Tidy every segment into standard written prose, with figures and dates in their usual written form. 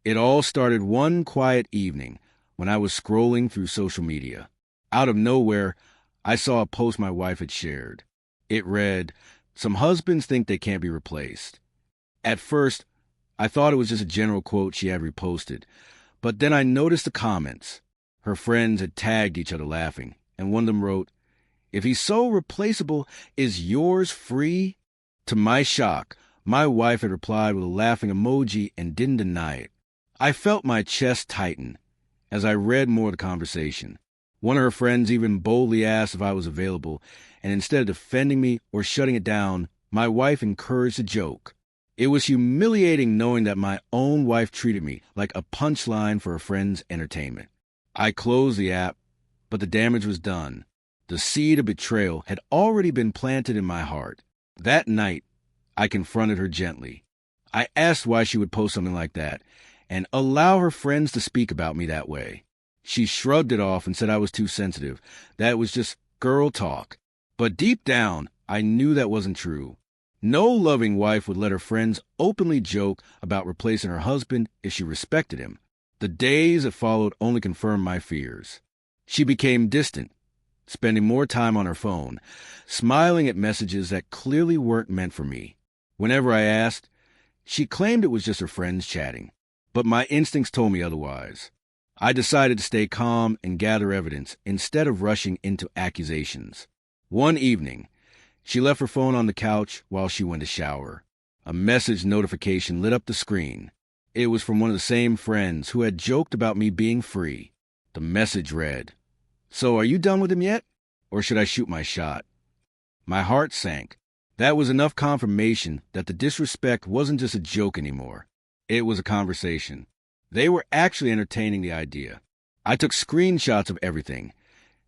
It all started one quiet evening when I was scrolling through social media. Out of nowhere, I saw a post my wife had shared. It read, "Some husbands think they can't be replaced." At first, I thought it was just a general quote she had reposted, but then I noticed the comments. Her friends had tagged each other laughing, and one of them wrote, "If he's so replaceable, is yours free?" To my shock, my wife had replied with a laughing emoji and didn't deny it. I felt my chest tighten as I read more of the conversation. One of her friends even boldly asked if I was available, and instead of defending me or shutting it down, my wife encouraged a joke. It was humiliating knowing that my own wife treated me like a punchline for a friend's entertainment. I closed the app, but the damage was done. The seed of betrayal had already been planted in my heart. That night, I confronted her gently. I asked why she would post something like that and allow her friends to speak about me that way. She shrugged it off and said I was too sensitive, that it was just girl talk. But deep down, I knew that wasn't true. No loving wife would let her friends openly joke about replacing her husband if she respected him. The days that followed only confirmed my fears. She became distant, spending more time on her phone, smiling at messages that clearly weren't meant for me. Whenever I asked, she claimed it was just her friends chatting. But my instincts told me otherwise. I decided to stay calm and gather evidence instead of rushing into accusations. One evening, she left her phone on the couch while she went to shower. A message notification lit up the screen. It was from one of the same friends who had joked about me being free. The message read, "So are you done with him yet? Or should I shoot my shot?" My heart sank. That was enough confirmation that the disrespect wasn't just a joke anymore. It was a conversation. They were actually entertaining the idea. I took screenshots of everything.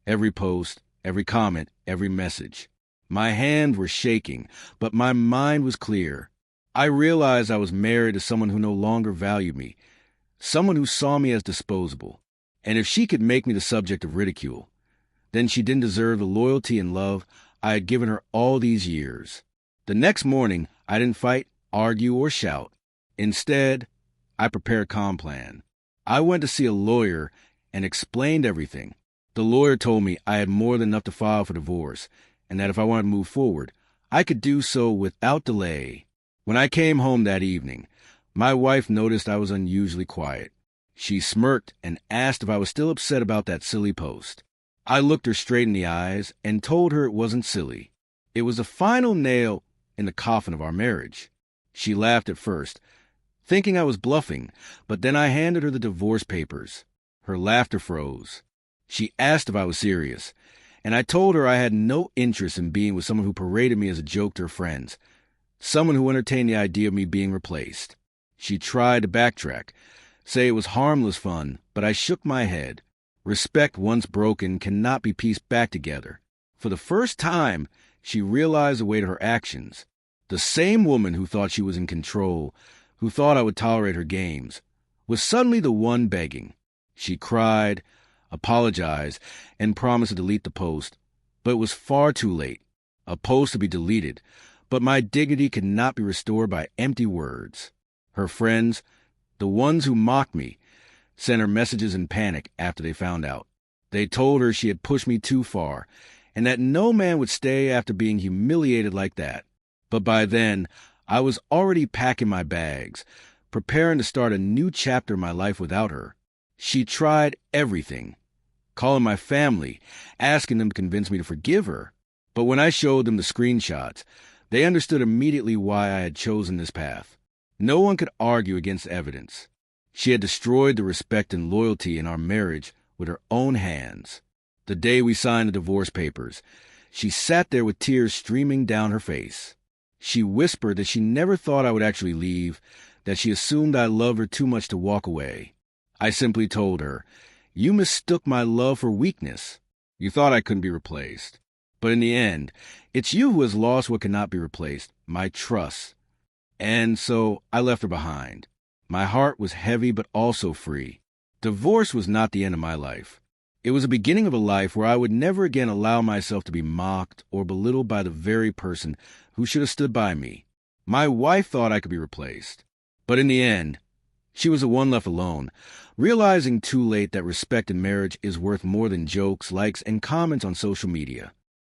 Every post, every comment, every message. My hands were shaking, but my mind was clear. I realized I was married to someone who no longer valued me, someone who saw me as disposable. And if she could make me the subject of ridicule, then she didn't deserve the loyalty and love I had given her all these years. The next morning, I didn't fight, argue, or shout. Instead, I prepared a calm plan. I went to see a lawyer and explained everything. The lawyer told me I had more than enough to file for divorce, and that if I wanted to move forward, I could do so without delay. When I came home that evening, my wife noticed I was unusually quiet. She smirked and asked if I was still upset about that silly post. I looked her straight in the eyes and told her it wasn't silly. It was the final nail in the coffin of our marriage. She laughed at first, thinking I was bluffing, but then I handed her the divorce papers. Her laughter froze. She asked if I was serious, and I told her I had no interest in being with someone who paraded me as a joke to her friends, someone who entertained the idea of me being replaced. She tried to backtrack, say it was harmless fun, but I shook my head. Respect once broken cannot be pieced back together. For the first time, she realized the weight of her actions. The same woman who thought she was in control, who thought I would tolerate her games, was suddenly the one begging. She cried, apologized, and promised to delete the post, but it was far too late. A post to be deleted, but my dignity could not be restored by empty words. Her friends, the ones who mocked me, sent her messages in panic after they found out. They told her she had pushed me too far, and that no man would stay after being humiliated like that. But by then, I was already packing my bags, preparing to start a new chapter in my life without her. She tried everything, calling my family, asking them to convince me to forgive her. But when I showed them the screenshots, they understood immediately why I had chosen this path. No one could argue against evidence. She had destroyed the respect and loyalty in our marriage with her own hands. The day we signed the divorce papers, she sat there with tears streaming down her face. She whispered that she never thought I would actually leave, that she assumed I loved her too much to walk away. I simply told her, "You mistook my love for weakness. You thought I couldn't be replaced. But in the end, it's you who has lost what cannot be replaced, my trust." And so I left her behind. My heart was heavy but also free. Divorce was not the end of my life. It was the beginning of a life where I would never again allow myself to be mocked or belittled by the very person who should have stood by me. My wife thought I could be replaced. But in the end, She was the one left alone, realizing too late that respect in marriage is worth more than jokes, likes, and comments on social media.